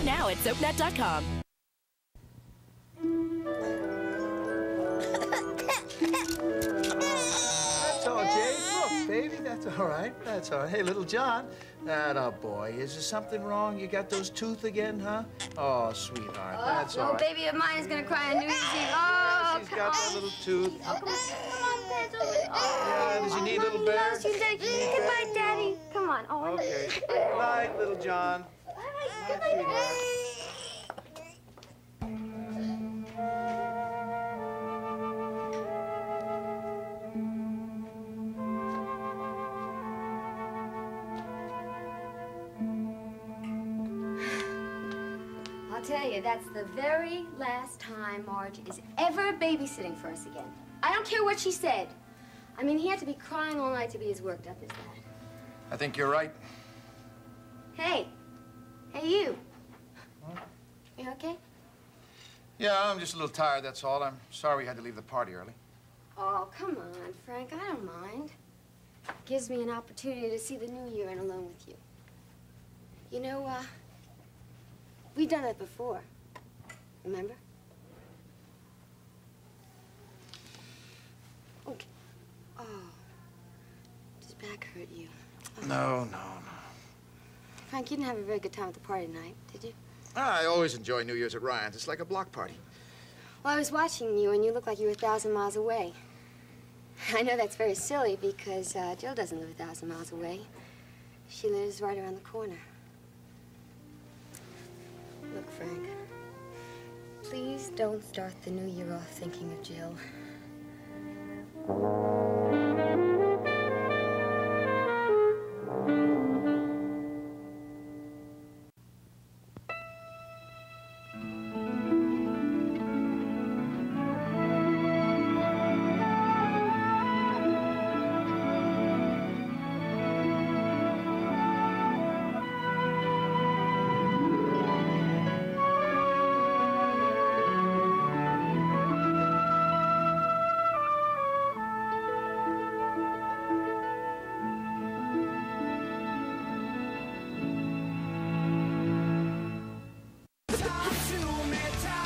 Shop now at soapnet.com. That's all, Jade. Look, baby, that's all right. That's all right. Hey, little John. Atta boy. Is there something wrong? You got those teeth again, huh? Oh, sweetheart. That's all right. baby of mine is gonna cry on New Year's Eve. Oh, She's got that little tooth. Oh, come on, Dad's over there. Yeah, does he need little bear? Loves you, Daddy. Goodbye, Daddy. Come on. Oh, Okay. Good night, little John. Good night, Daddy. I'll tell you, that's the very last time Marge is ever babysitting for us again. I don't care what she said. I mean, he had to be crying all night to be as worked up as that. I think you're right. Hey. Hey, you. You okay? Yeah, I'm just a little tired, that's all. I'm sorry we had to leave the party early. Oh, come on, Frank. I don't mind. Gives me an opportunity to see the new year and alone with you. You know, we've done that before. Remember? Okay. Oh. Does back hurt you? Oh. No. Frank, you didn't have a very good time at the party tonight, did you? I always enjoy New Year's at Ryan's. It's like a block party. Well, I was watching you, and you looked like you were 1,000 miles away. I know that's very silly because Jill doesn't live 1,000 miles away. She lives right around the corner. Look, Frank, please don't start the new year off thinking of Jill.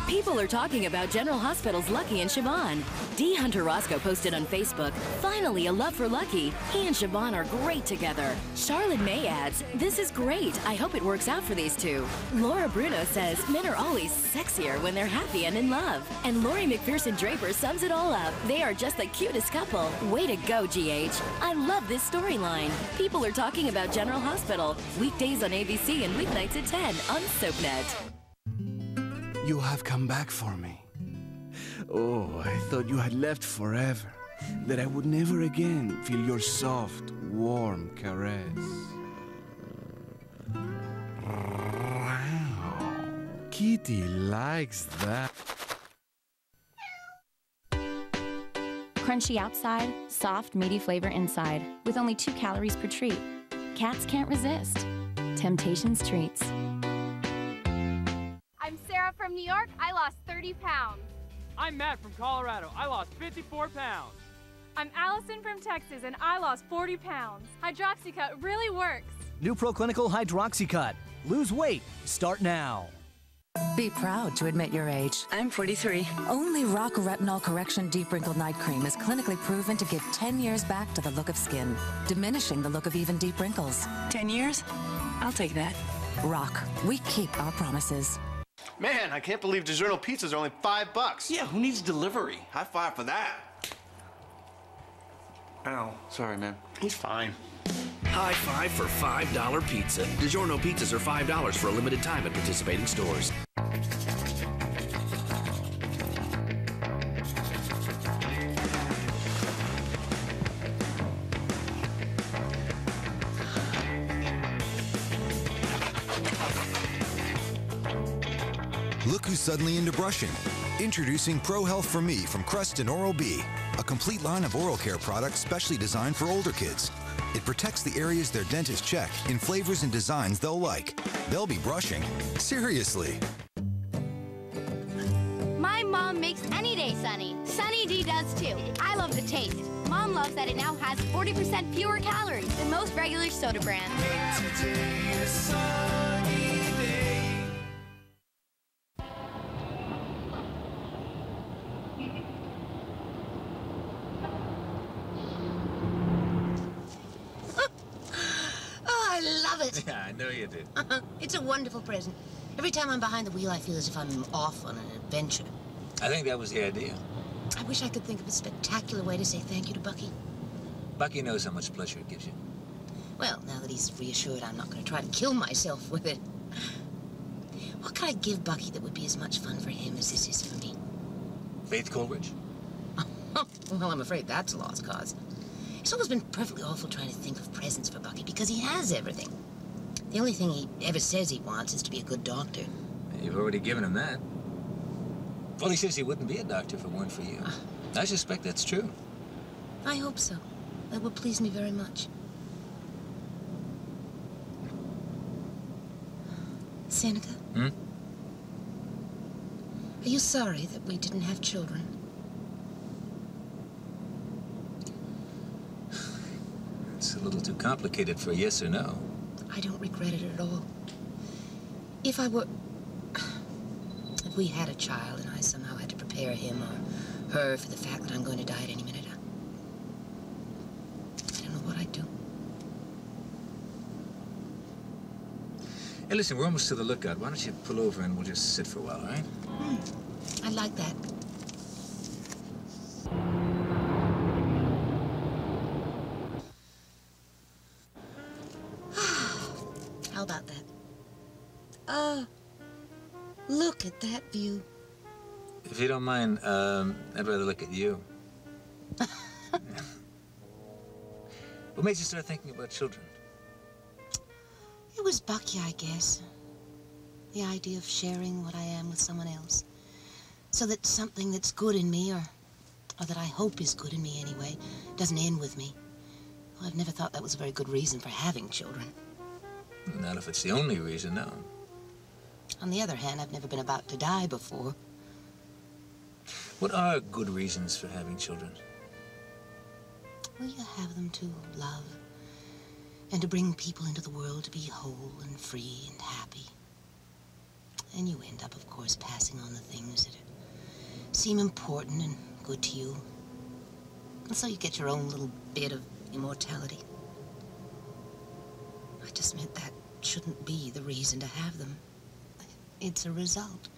People are talking about General Hospital's Lucky and Siobhan. D. Hunter Roscoe posted on Facebook, "Finally a love for Lucky. He and Siobhan are great together." Charlotte May adds, "This is great. I hope it works out for these two." Laura Bruno says, "Men are always sexier when they're happy and in love." And Lori McPherson Draper sums it all up. "They are just the cutest couple. Way to go, GH. I love this storyline." People are talking about General Hospital. Weekdays on ABC and weeknights at 10 on SoapNet. You have come back for me. Oh, I thought you had left forever, that I would never again feel your soft, warm caress. Kitty likes that. Crunchy outside, soft, meaty flavor inside, with only 2 calories per treat. Cats can't resist. Temptations treats. I'm Sarah from New York. I lost 30 pounds. I'm Matt from Colorado. I lost 54 pounds. I'm Allison from Texas, and I lost 40 pounds. Hydroxycut really works. New Proclinical Hydroxycut. Lose weight. Start now. Be proud to admit your age. I'm 43. Only Rock Retinol Correction Deep Wrinkle Night Cream is clinically proven to give 10 years back to the look of skin, diminishing the look of even deep wrinkles. 10 years? I'll take that. Rock. We keep our promises. Man, I can't believe DiGiorno pizzas are only $5. Yeah, who needs delivery? High five for that. Ow, sorry, man. He's fine. High five for $5 pizza. DiGiorno pizzas are $5 for a limited time at participating stores. Look who's suddenly into brushing. Introducing Pro Health for Me from Crest and Oral-B, a complete line of oral care products specially designed for older kids. It protects the areas their dentists check in flavors and designs they'll like. They'll be brushing. Seriously. My mom makes any day sunny. Sunny D does too. I love the taste. Mom loves that it now has 40% fewer calories than most regular soda brands. Today is sunny day. it? Yeah, I know you did. It's a wonderful present. Every time I'm behind the wheel, I feel as if I'm off on an adventure. I think that was the idea. I wish I could think of a spectacular way to say thank you to Bucky. Bucky knows how much pleasure it gives you. Well, now that he's reassured, I'm not going to try to kill myself with it. What could I give Bucky that would be as much fun for him as this is for me? Faith Coleridge? Well, I'm afraid that's a lost cause. It's always been perfectly awful trying to think of presents for Bucky because he has everything. The only thing he ever says he wants is to be a good doctor. You've already given him that. Well, he says he wouldn't be a doctor if it weren't for you. I suspect that's true. I hope so. That would please me very much. Seneca? Hmm? Are you sorry that we didn't have children? It's a little too complicated for a yes or no. I don't regret it at all. If we had a child and I somehow had to prepare him or her for the fact that I'm going to die at any minute, I don't know what I'd do. Hey, listen, we're almost to the lookout. Why don't you pull over and we'll just sit for a while, all right? I like that. How about that? Look at that view. If you don't mind, I'd rather look at you. What made you start thinking about children? It was Bucky, I guess. The idea of sharing what I am with someone else. So that something that's good in me, or that I hope is good in me anyway, doesn't end with me. Well, I've never thought that was a very good reason for having children. Not if it's the only reason, no. On the other hand, I've never been about to die before. What are good reasons for having children? Well, you have them to love and to bring people into the world to be whole and free and happy. And you end up, of course, passing on the things that seem important and good to you. And so you get your own little bit of immortality. I just meant that shouldn't be the reason to have them. It's a result.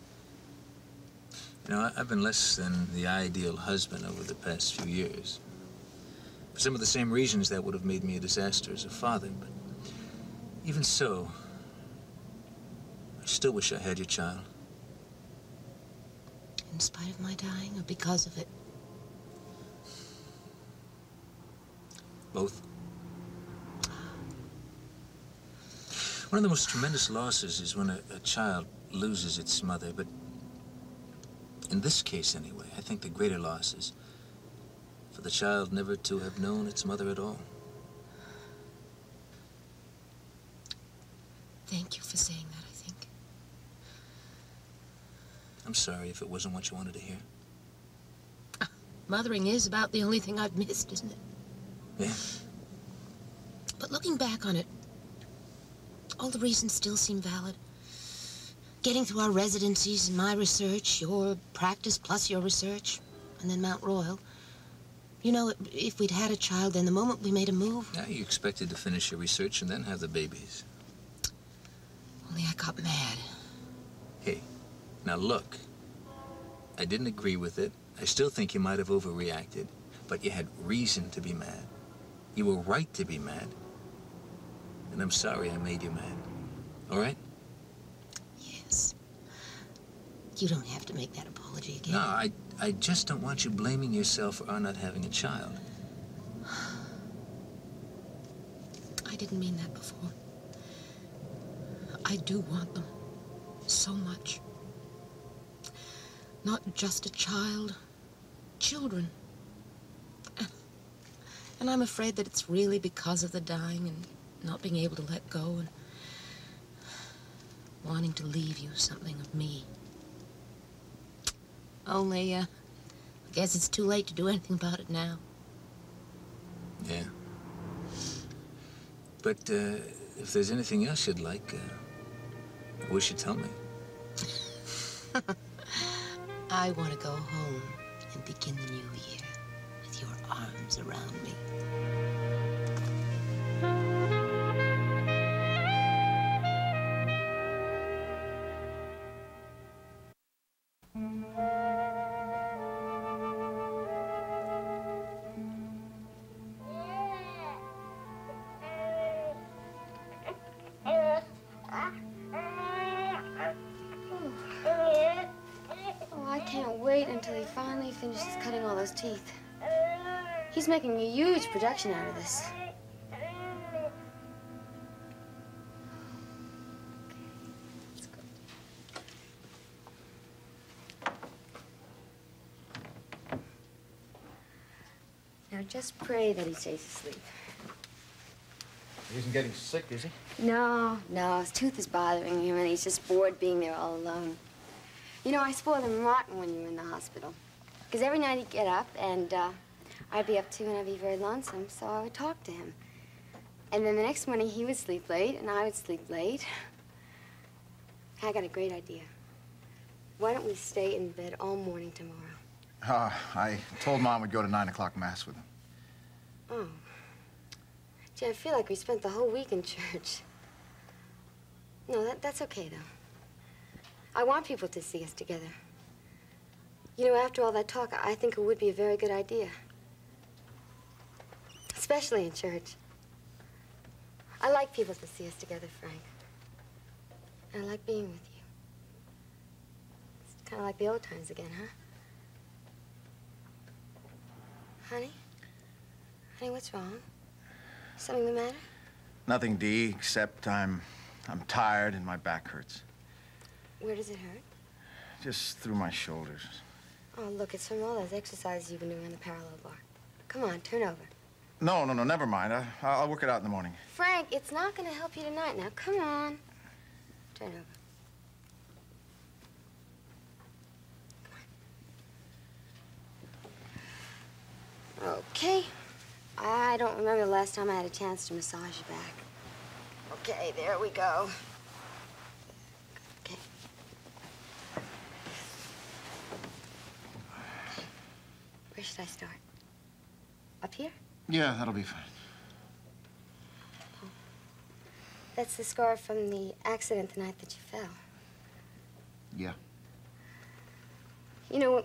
You know, I've been less than the ideal husband over the past few years. For some of the same reasons that would have made me a disaster as a father, but even so, I still wish I had your child. In spite of my dying, or because of it? Both. One of the most tremendous losses is when a child loses its mother, but in this case anyway, I think the greater loss is for the child never to have known its mother at all. Thank you for saying that, I think. I'm sorry if it wasn't what you wanted to hear. Mothering is about the only thing I've missed, isn't it? Yeah. But looking back on it, all the reasons still seem valid. Getting through our residencies and my research, your practice plus your research, and then Mount Royal. You know, if we'd had a child, then the moment we made a move... Yeah, you expected to finish your research and then have the babies. Only I got mad. Hey, now look. I didn't agree with it. I still think you might have overreacted, but you had reason to be mad. You were right to be mad. And I'm sorry I made you mad. All right? Yes. You don't have to make that apology again. No, I just don't want you blaming yourself for our not having a child. I didn't mean that before. I do want them. So much. Not just a child. Children. And I'm afraid that it's really because of the dying and not being able to let go and wanting to leave you something of me. Only, I guess it's too late to do anything about it now. Yeah. But, if there's anything else you'd like, I wish you'd tell me. I want to go home and begin the new year with your arms around me. finally finishes cutting all those teeth. He's making a huge production out of this. Now just pray that he stays asleep. He isn't getting sick, is he? No, his tooth is bothering him and he's just bored being there all alone. You know, I spoiled him rotten when you were in the hospital. Because every night he'd get up and I'd be up too and I'd be very lonesome, so I would talk to him. And then the next morning he would sleep late and I would sleep late. I got a great idea. Why don't we stay in bed all morning tomorrow? I told Mom we'd go to 9 o'clock Mass with him. Oh. Gee, I feel like we spent the whole week in church. No, that's okay, though. I want people to see us together. You know, after all that talk, I think it would be a very good idea. Especially in church. I like people to see us together, Frank. And I like being with you. It's kind of like the old times again, huh? Honey? Honey, what's wrong? Something the matter? Nothing, Dee, except I'm tired and my back hurts. Where does it hurt? Just through my shoulders. Oh, look, it's from all those exercises you've been doing on the parallel bar. Come on, turn over. No, never mind. I'll work it out in the morning. Frank, it's not going to help you tonight. Now, come on. Turn over. Okay. I don't remember the last time I had a chance to massage your back. Okay, there we go. Okay. Where should I start? Up here? Yeah, that'll be fine. Oh. That's the scar from the accident the night that you fell. Yeah. You know,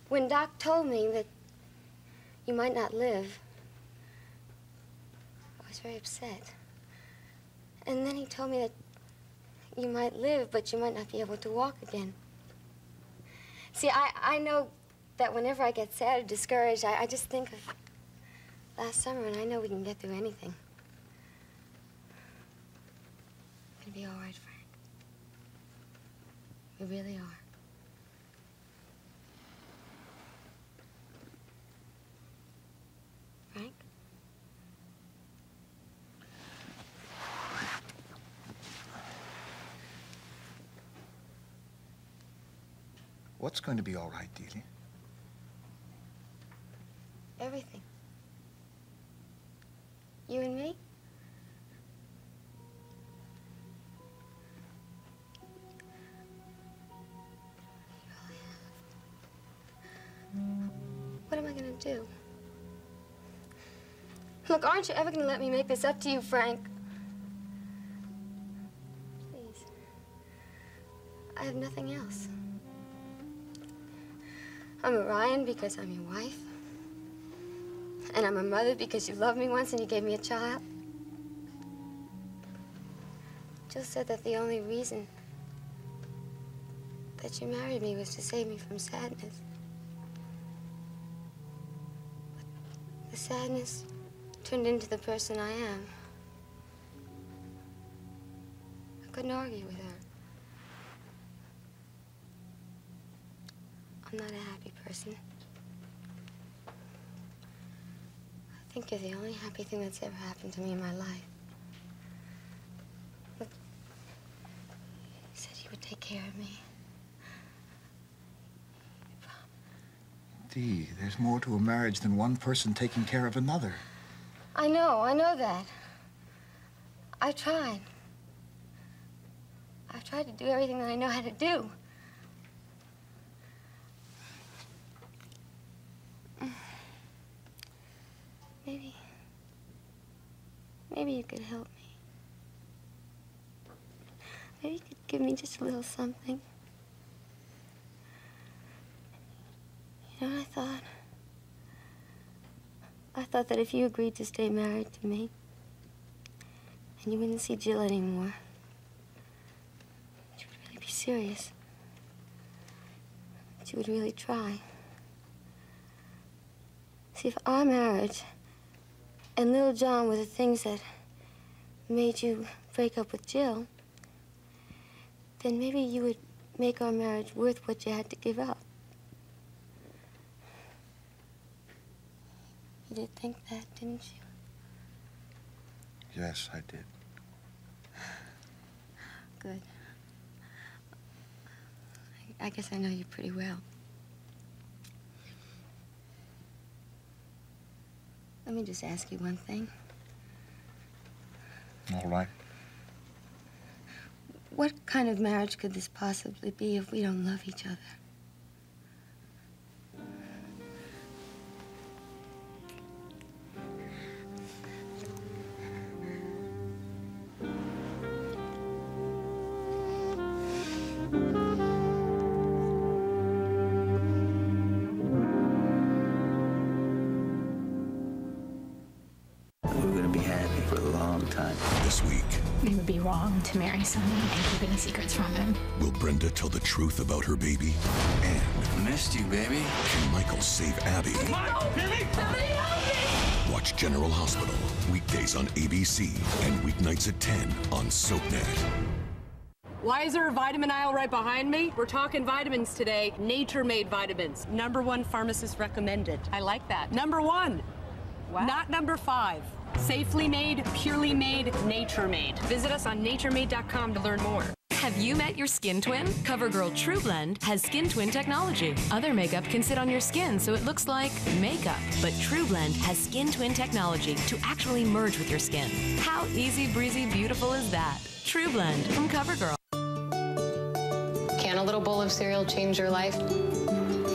when Doc told me that you might not live, I was very upset. And then he told me that you might live, but you might not be able to walk again. See, I know that whenever I get sad or discouraged, I just think of last summer, and I know we can get through anything. We're gonna be all right, Frank. We really are. Frank? What's going to be all right, Delia? Everything. You and me? What am I gonna do? Look, aren't you ever gonna let me make this up to you, Frank? Please. I have nothing else. I'm Orion because I'm your wife. And I'm a mother because you loved me once and you gave me a child. Jill said that the only reason that you married me was to save me from sadness. But the sadness turned into the person I am. I couldn't argue with her. I'm not a happy person. I think you're the only happy thing that's ever happened to me in my life. Look, you said you would take care of me. Dee, there's more to a marriage than one person taking care of another. I know that. I've tried. I've tried to do everything that I know how to do. Maybe you could help me. Maybe you could give me just a little something. You know what I thought? I thought that if you agreed to stay married to me, and you wouldn't see Jill anymore, you would really be serious. That you would really try. See, if our marriage and little John were the things that made you break up with Jill, then maybe you would make our marriage worth what you had to give up. You did think that, didn't you? Yes, I did. Good. I guess I know you pretty well. Let me just ask you one thing. All right. What kind of marriage could this possibly be if we don't love each other? We're gonna be happy for a long time. This week, It would be wrong to marry Sonny and keep any secrets from him. will Brenda tell the truth about her baby? And Missed you, baby. can Michael save Abby? Watch General Hospital, weekdays on ABC and weeknights at 10 on SoapNet. Why is there a vitamin aisle right behind me? We're talking vitamins today. Nature-made vitamins. #1 pharmacist recommended. I like that. #1. Wow. Not #5. Safely made, purely made, nature-made. Visit us on naturemade.com to learn more. Have you met your skin twin? CoverGirl True Blend has skin twin technology. Other makeup can sit on your skin so it looks like makeup. But True Blend has skin twin technology to actually merge with your skin. How easy, breezy, beautiful is that? True Blend from CoverGirl. Can a little bowl of cereal change your life?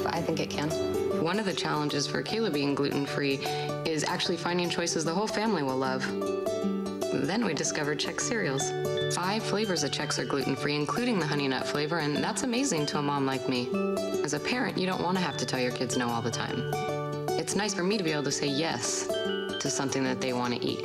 I think it can. One of the challenges for Kayla being gluten-free is actually finding choices the whole family will love. Then we discovered Chex cereals. 5 flavors of Chex are gluten-free, including the honey nut flavor, and that's amazing to a mom like me. As a parent, you don't want to have to tell your kids no all the time. It's nice for me to be able to say yes to something that they want to eat.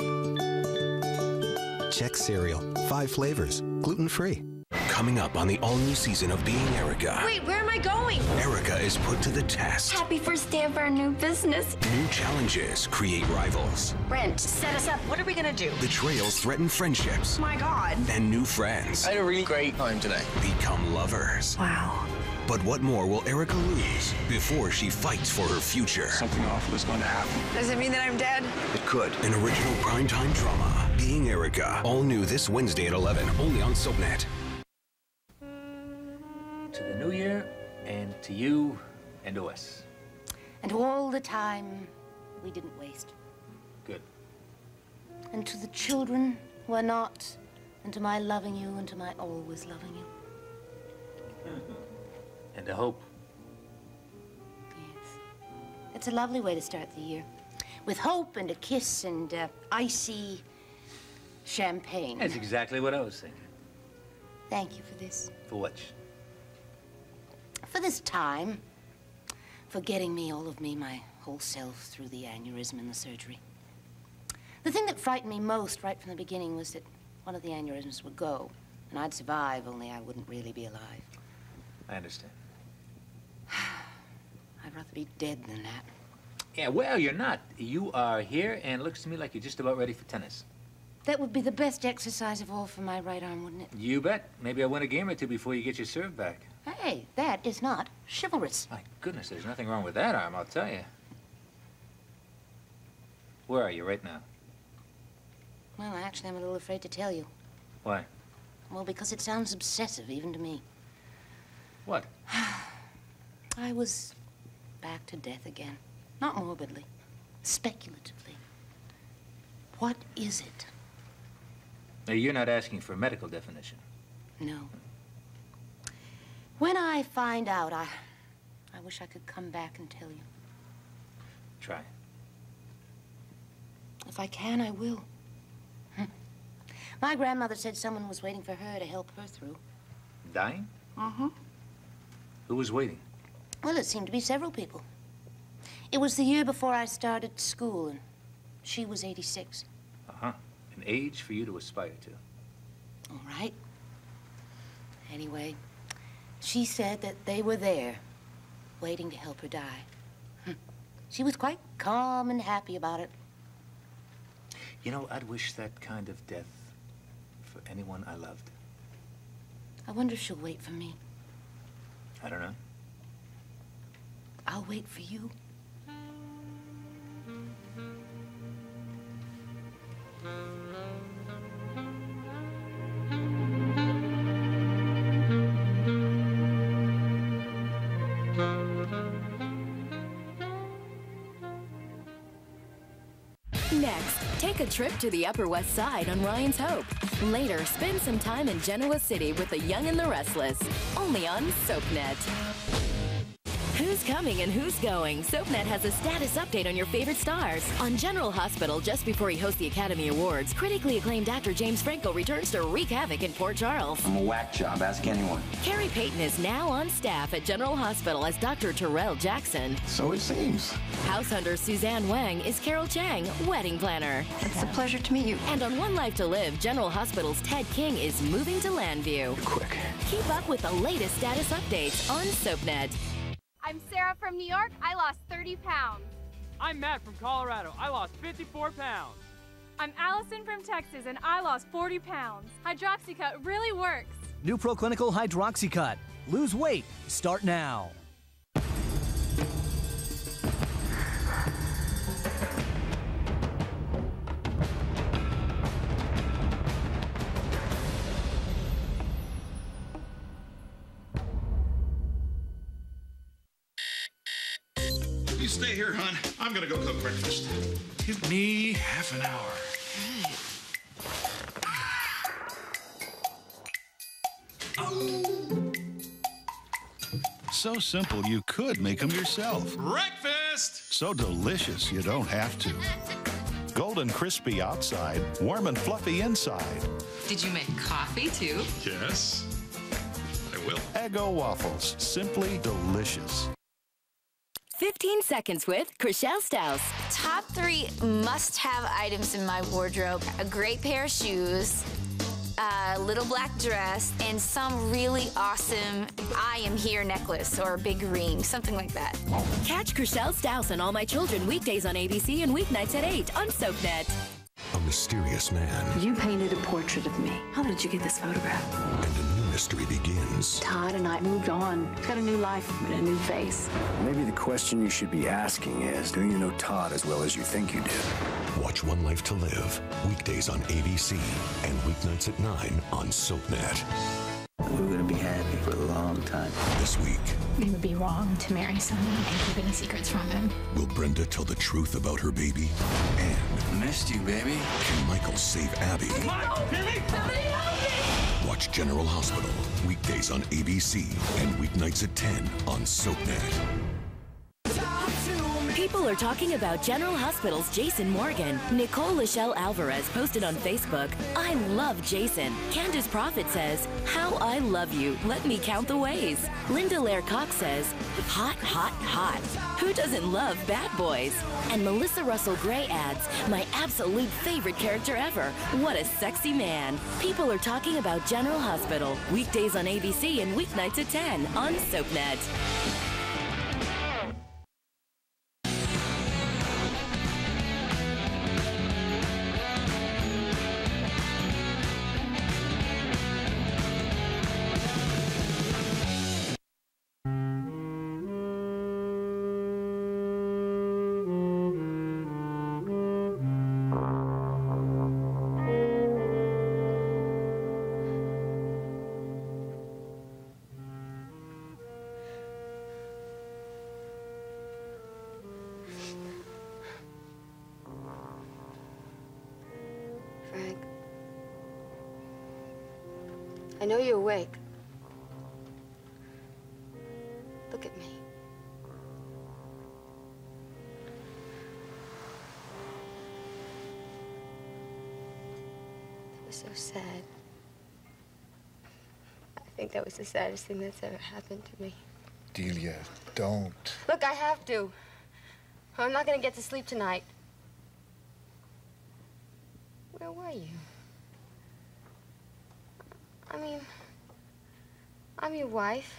Chex cereal, 5 flavors, gluten-free. Coming up on the all-new season of Being Erica. Wait, where am I going? Erica is put to the test. Happy first day of our new business. New challenges create rivals. Brent, set us up. What are we gonna do? Betrayals threaten friendships. My God. And new friends. I had a really great time today. Become lovers. Wow. But what more will Erica lose before she fights for her future? Something awful is going to happen. Does it mean that I'm dead? It could. An original primetime drama. Being Erica. All new this Wednesday at 11, only on SoapNet. To the new year, and to you, and to us. And to all the time we didn't waste. Good. And to the children who are not, and to my loving you, and to my always loving you. And to hope. Yes. It's a lovely way to start the year. With hope and a kiss and icy champagne. That's exactly what I was thinking. Thank you for this. For what? For this time. For getting me, all of me, my whole self, through the aneurysm and the surgery. The thing that frightened me most right from the beginning was that one of the aneurysms would go, and I'd survive, only I wouldn't really be alive. I understand. I'd rather be dead than that. Yeah, well, you're not. You are here, and it looks to me like you're just about ready for tennis. That would be the best exercise of all for my right arm, wouldn't it? You bet. Maybe I'll win a game or two before you get your serve back. Hey, that is not chivalrous. My goodness, there's nothing wrong with that arm, I'll tell you. Where are you right now? Well, actually, I'm a little afraid to tell you. Why? Well, because it sounds obsessive, even to me. What? I was back to death again. Not morbidly, speculatively. What is it? Now, you're not asking for a medical definition. No. When I find out, I wish I could come back and tell you. Try. If I can, I will. My grandmother said someone was waiting for her to help her through. Dying? Mm-hmm. Who was waiting? Well, it seemed to be several people. It was the year before I started school, and she was 86. Uh-huh. An age for you to aspire to. All right. Anyway, she said that they were there waiting to help her die. She was quite calm and happy about it. You know, I'd wish that kind of death for anyone I loved. I wonder if she'll wait for me. I don't know. I'll wait for you. Next, take a trip to the Upper West Side on Ryan's Hope. Later, spend some time in Genoa City with The Young and the Restless, only on SoapNet. Who's coming and who's going? SoapNet has a status update on your favorite stars. On General Hospital, just before he hosts the Academy Awards, critically acclaimed actor James Franco returns to wreak havoc in Port Charles. I'm a whack job, ask anyone. Carrie Payton is now on staff at General Hospital as Dr. Terrell Jackson. So it seems. House hunter Suzanne Wang is Carol Chang, wedding planner. It's a pleasure to meet you. And on One Life to Live, General Hospital's Ted King is moving to Landview. Quick. Keep up with the latest status updates on SoapNet. I'm Sarah from New York. I lost 30 pounds. I'm Matt from Colorado. I lost 54 pounds. I'm Allison from Texas, and I lost 40 pounds. Hydroxycut really works. New Proclinical Hydroxycut. Lose weight. Start now. You stay here, hon. I'm gonna go cook breakfast. Give me half an hour. So simple, you could make them yourself. Breakfast! So delicious, you don't have to. Golden crispy outside, warm and fluffy inside. Did you make coffee, too? Yes, I will. Eggo waffles, simply delicious. 15 seconds with Chriselle Staus. Top 3 must-have items in my wardrobe. A great pair of shoes, a little black dress, and some really awesome I Am Here necklace or a big ring, something like that. Catch Chriselle Staus and All My Children weekdays on ABC and weeknights at 8 on SoapNet. A mysterious man. You painted a portrait of me. How did you get this photograph? And a new mystery begins. Todd and I moved on. He's got a new life and a new face. Maybe the question you should be asking is, do you know Todd as well as you think you do? Watch One Life to Live, weekdays on ABC and weeknights at 9 on SoapNet. We're gonna be happy for a long time. This week, It would be wrong to marry Sonny and keep any secrets from him. will Brenda tell the truth about her baby? And missed you, baby. can Michael save Abby? Michael, Somebody help me! Watch General Hospital, weekdays on ABC and weeknights at 10 on SoapNet. People are talking about General Hospital's Jason Morgan. Nicole Lachelle Alvarez posted on Facebook, I love Jason. Candace Prophet says, how I love you. Let me count the ways. Linda Lair Cox says, hot, hot, hot. Who doesn't love bad boys? And Melissa Russell Gray adds, my absolute favorite character ever. What a sexy man. People are talking about General Hospital. Weekdays on ABC and weeknights at 10 on SoapNet. Frank. I know you're awake. Look at me. It was so sad. I think that was the saddest thing that's ever happened to me. Delia, don't. Look, I have to. Or I'm not gonna get to sleep tonight. Where were you? I mean, I'm your wife.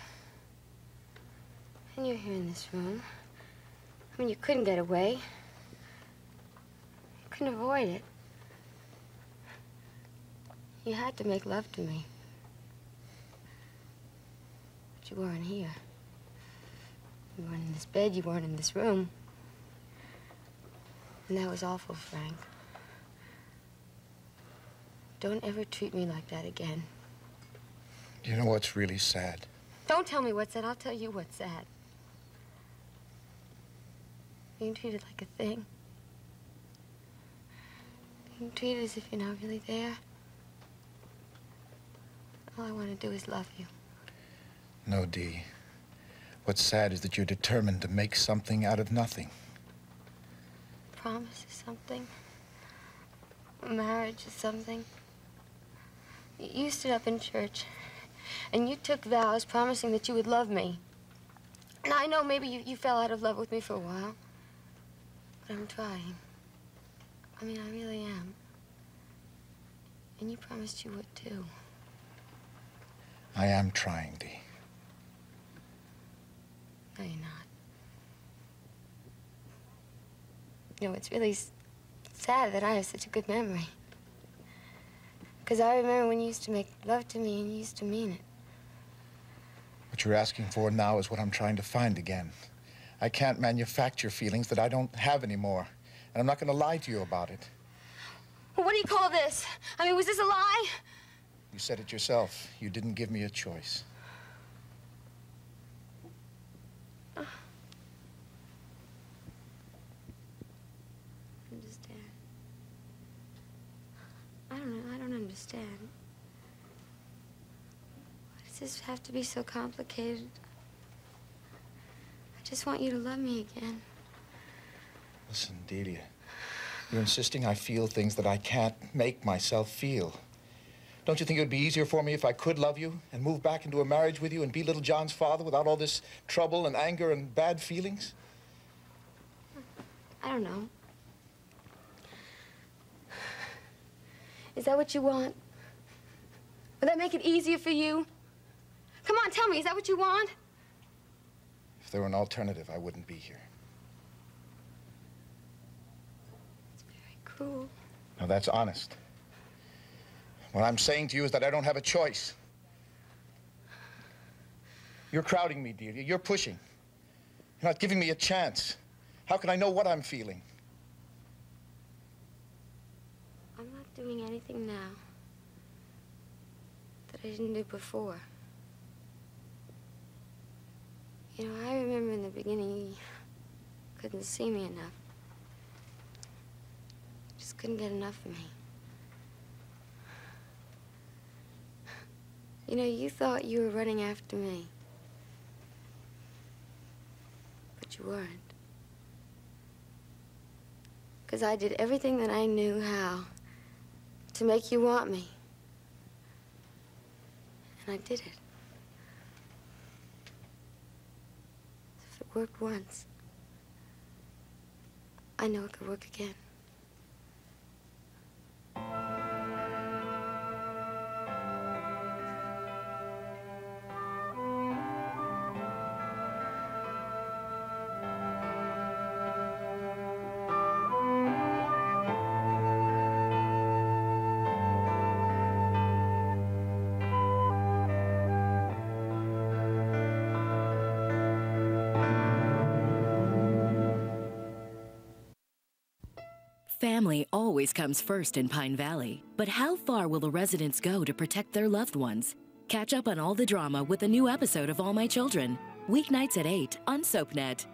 when you're here in this room, I mean, you couldn't get away. You couldn't avoid it. You had to make love to me. But you weren't here. You weren't in this bed, you weren't in this room. And that was awful, Frank. Don't ever treat me like that again. You know what's really sad? Don't tell me what's sad. I'll tell you what's sad. Being treated like a thing. Being treated as if you're not really there. All I want to do is love you. No, Dee. What's sad is that you're determined to make something out of nothing. Promise is something. Marriage is something. You stood up in church, and you took vows promising that you would love me. And I know maybe you fell out of love with me for a while, but I'm trying. I mean, I really am. And you promised you would, too. I am trying, Dee. No, you're not. You know, it's really sad that I have such a good memory. Because I remember when you used to make love to me and you used to mean it. What you're asking for now is what I'm trying to find again. I can't manufacture feelings that I don't have anymore. And I'm not going to lie to you about it. Well, what do you call this? I mean, was this a lie? You said it yourself. You didn't give me a choice. I don't understand. Why does this have to be so complicated? I just want you to love me again. Listen, Delia, you're insisting I feel things that I can't make myself feel. Don't you think it would be easier for me if I could love you and move back into a marriage with you and be little John's father without all this trouble and anger and bad feelings? I don't know. Is that what you want? Would that make it easier for you? Come on, tell me, is that what you want? If there were an alternative, I wouldn't be here. It's very cruel. Now, that's honest. What I'm saying to you is that I don't have a choice. You're crowding me, Delia. You're pushing. You're not giving me a chance. How can I know what I'm feeling? I'm not doing anything now that I didn't do before. You know, I remember in the beginning you couldn't see me enough. Just couldn't get enough of me. You know, you thought you were running after me. But you weren't. Because I did everything that I knew how to make you want me. And I did it. If it worked once, I know it could work again. Family always comes first in Pine Valley, but how far will the residents go to protect their loved ones? Catch up on all the drama with a new episode of All My Children, weeknights at 8 on SoapNet.